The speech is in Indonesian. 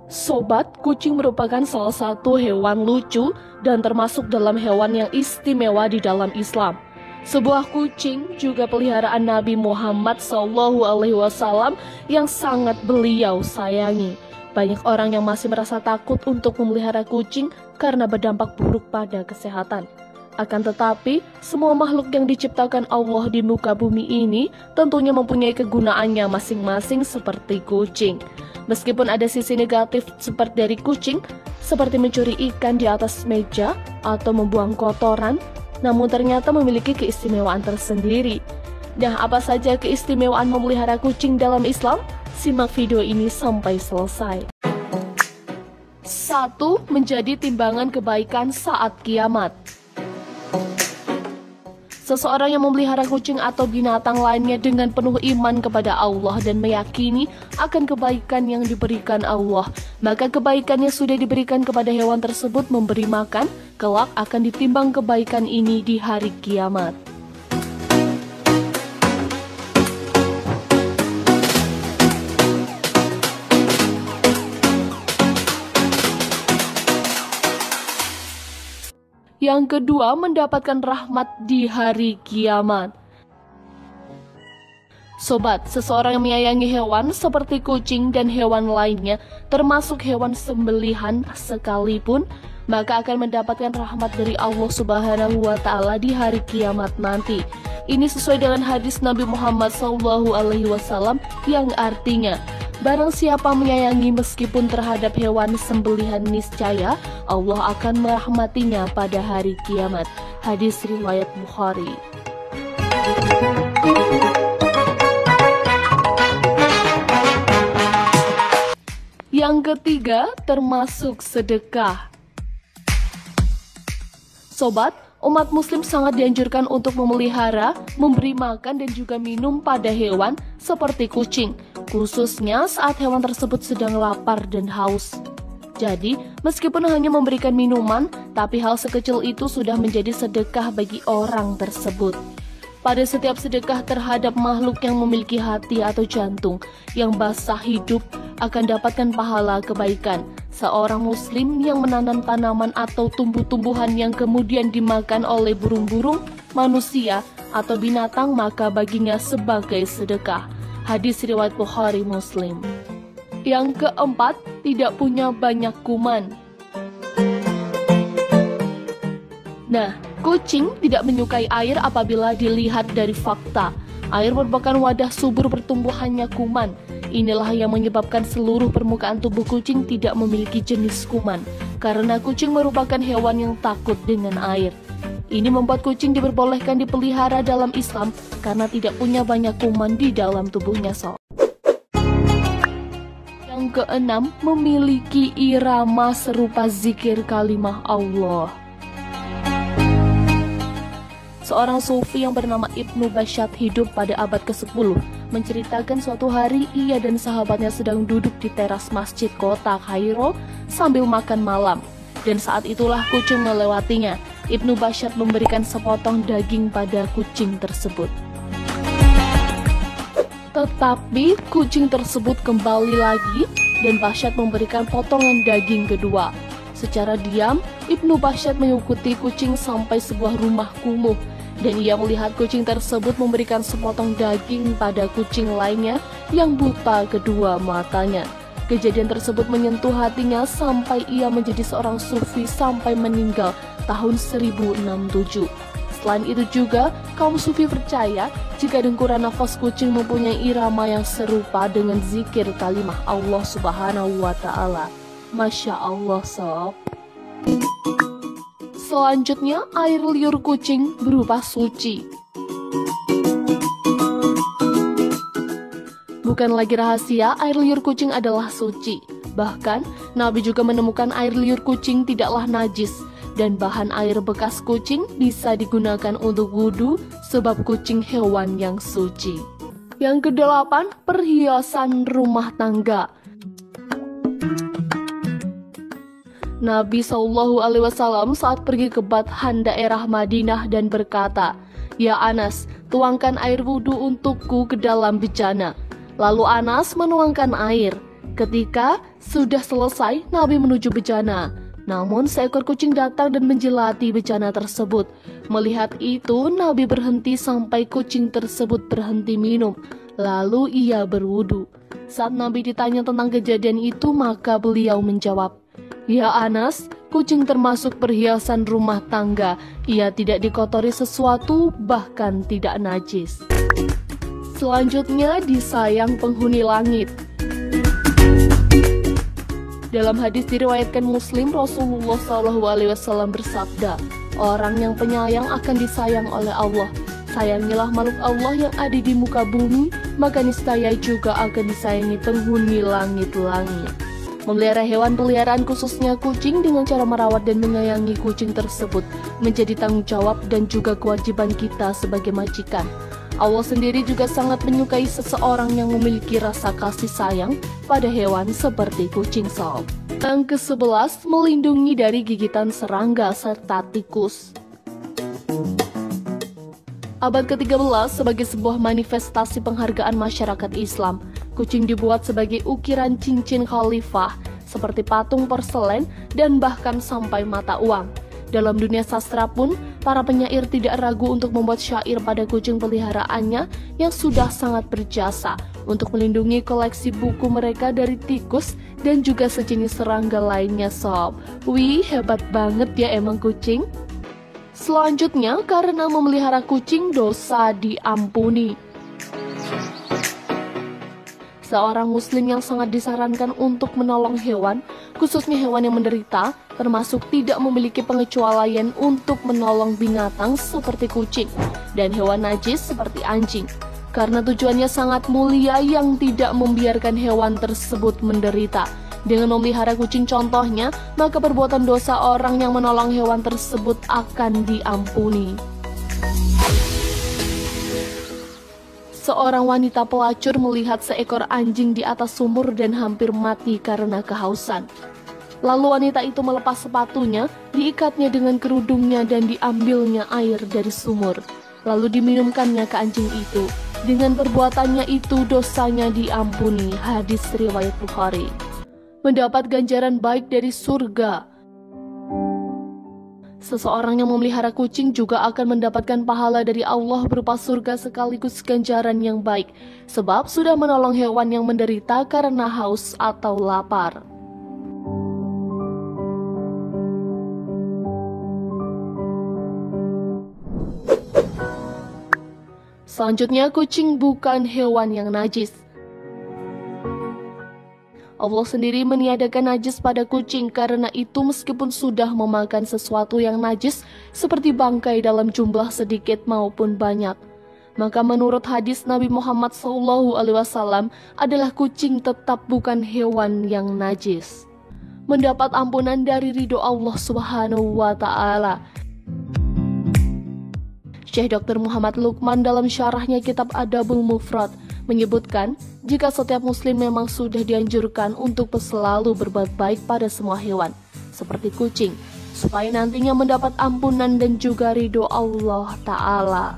Sobat, kucing merupakan salah satu hewan lucu dan termasuk dalam hewan yang istimewa di dalam Islam. Sebuah kucing juga peliharaan Nabi Muhammad SAW yang sangat beliau sayangi. Banyak orang yang masih merasa takut untuk memelihara kucing karena berdampak buruk pada kesehatan. Akan tetapi, semua makhluk yang diciptakan Allah di muka bumi ini tentunya mempunyai kegunaannya masing-masing seperti kucing. Meskipun ada sisi negatif seperti dari kucing, seperti mencuri ikan di atas meja atau membuang kotoran, namun ternyata memiliki keistimewaan tersendiri. Nah, apa saja keistimewaan memelihara kucing dalam Islam? Simak video ini sampai selesai. 1. Menjadi timbangan kebaikan saat kiamat. Seseorang yang memelihara kucing atau binatang lainnya dengan penuh iman kepada Allah dan meyakini akan kebaikan yang diberikan Allah, maka kebaikan yang sudah diberikan kepada hewan tersebut memberi makan, kelak akan ditimbang kebaikan ini di hari kiamat. Yang kedua, mendapatkan rahmat di hari kiamat. Sobat, seseorang yang menyayangi hewan seperti kucing dan hewan lainnya, termasuk hewan sembelihan sekalipun, maka akan mendapatkan rahmat dari Allah Subhanahu wa Ta'ala di hari kiamat nanti. Ini sesuai dengan hadis Nabi Muhammad SAW yang artinya, barang siapa menyayangi meskipun terhadap hewan sembelihan, niscaya Allah akan merahmatinya pada hari kiamat. Hadis riwayat Bukhari. Yang ketiga, termasuk sedekah. Sobat, umat muslim sangat dianjurkan untuk memelihara, memberi makan dan juga minum pada hewan seperti kucing, khususnya saat hewan tersebut sedang lapar dan haus. Jadi, meskipun hanya memberikan minuman, tapi hal sekecil itu sudah menjadi sedekah bagi orang tersebut. Pada setiap sedekah terhadap makhluk yang memiliki hati atau jantung yang basah hidup akan dapatkan pahala kebaikan. Seorang muslim yang menanam tanaman atau tumbuh-tumbuhan yang kemudian dimakan oleh burung-burung, manusia, atau binatang, maka baginya sebagai sedekah. Hadis riwayat Bukhari Muslim. Yang keempat, tidak punya banyak kuman. Nah, kucing tidak menyukai air apabila dilihat dari fakta. Air merupakan wadah subur pertumbuhannya kuman. Inilah yang menyebabkan seluruh permukaan tubuh kucing tidak memiliki jenis kuman, karena kucing merupakan hewan yang takut dengan air. Ini membuat kucing diperbolehkan dipelihara dalam Islam karena tidak punya banyak kuman di dalam tubuhnya. Yang keenam, memiliki irama serupa zikir kalimah Allah. Seorang sufi yang bernama Ibnu Basyat hidup pada abad ke-10 menceritakan suatu hari ia dan sahabatnya sedang duduk di teras masjid kota Kairo sambil makan malam, dan saat itulah kucing melewatinya. Ibnu Basyat memberikan sepotong daging pada kucing tersebut. Tetapi kucing tersebut kembali lagi dan Basyat memberikan potongan daging kedua. Secara diam, Ibnu Basyat mengikuti kucing sampai sebuah rumah kumuh, dan ia melihat kucing tersebut memberikan sepotong daging pada kucing lainnya yang buta kedua matanya. Kejadian tersebut menyentuh hatinya sampai ia menjadi seorang sufi sampai meninggal tahun 1067. Selain itu juga, kaum sufi percaya jika dengkuran nafas kucing mempunyai irama yang serupa dengan zikir kalimah Allah Subhanahu wa Ta'ala. Masya Allah, sob. Selanjutnya, air liur kucing berupa suci. Bukan lagi rahasia, air liur kucing adalah suci. Bahkan, Nabi juga menemukan air liur kucing tidaklah najis, dan bahan air bekas kucing bisa digunakan untuk wudhu sebab kucing hewan yang suci. Yang kedelapan, perhiasan rumah tangga. Nabi SAW saat pergi ke Bathan daerah Madinah dan berkata, "Ya Anas, tuangkan air wudhu untukku ke dalam bejana." Lalu Anas menuangkan air. Ketika sudah selesai, Nabi menuju bejana. Namun seekor kucing datang dan menjelati bejana tersebut. Melihat itu, Nabi berhenti sampai kucing tersebut berhenti minum. Lalu ia berwudu. Saat Nabi ditanya tentang kejadian itu, maka beliau menjawab, "Ya Anas, kucing termasuk perhiasan rumah tangga. Ia tidak dikotori sesuatu, bahkan tidak najis." Selanjutnya, disayang penghuni langit. Dalam hadis diriwayatkan Muslim, Rasulullah SAW bersabda, "Orang yang penyayang akan disayang oleh Allah. Sayangilah makhluk Allah yang ada di muka bumi, maka niscaya juga akan disayangi penghuni langit-langit." Memelihara hewan peliharaan khususnya kucing dengan cara merawat dan menyayangi kucing tersebut menjadi tanggung jawab dan juga kewajiban kita sebagai majikan. Allah sendiri juga sangat menyukai seseorang yang memiliki rasa kasih sayang pada hewan seperti kucing sob. Yang ke-11, melindungi dari gigitan serangga serta tikus. Abad ke-13 sebagai sebuah manifestasi penghargaan masyarakat Islam, kucing dibuat sebagai ukiran cincin khalifah, seperti patung porselen dan bahkan sampai mata uang. Dalam dunia sastra pun, para penyair tidak ragu untuk membuat syair pada kucing peliharaannya yang sudah sangat berjasa untuk melindungi koleksi buku mereka dari tikus dan juga sejenis serangga lainnya sob. Wih, hebat banget ya emang kucing. Selanjutnya, karena memelihara kucing dosa diampuni. Seorang muslim yang sangat disarankan untuk menolong hewan, khususnya hewan yang menderita, termasuk tidak memiliki pengecualian untuk menolong binatang seperti kucing dan hewan najis seperti anjing, karena tujuannya sangat mulia yang tidak membiarkan hewan tersebut menderita. Dengan memelihara kucing contohnya, maka perbuatan dosa orang yang menolong hewan tersebut akan diampuni. Seorang wanita pelacur melihat seekor anjing di atas sumur dan hampir mati karena kehausan. Lalu wanita itu melepas sepatunya, diikatnya dengan kerudungnya dan diambilnya air dari sumur. Lalu diminumkannya ke anjing itu. Dengan perbuatannya itu dosanya diampuni. Hadis riwayat Bukhari. Mendapat ganjaran baik dari surga. Seseorang yang memelihara kucing juga akan mendapatkan pahala dari Allah berupa surga sekaligus ganjaran yang baik, sebab sudah menolong hewan yang menderita karena haus atau lapar. Selanjutnya, kucing bukan hewan yang najis. Allah sendiri meniadakan najis pada kucing, karena itu meskipun sudah memakan sesuatu yang najis seperti bangkai dalam jumlah sedikit maupun banyak, maka menurut hadis Nabi Muhammad SAW adalah kucing tetap bukan hewan yang najis. Mendapat ampunan dari ridho Allah Subhanahu wa Ta'ala. Syekh Dr. Muhammad Lukman dalam syarahnya kitab Adabul Mufrad menyebutkan, jika setiap muslim memang sudah dianjurkan untuk selalu berbuat baik pada semua hewan, seperti kucing, supaya nantinya mendapat ampunan dan juga ridho Allah Ta'ala.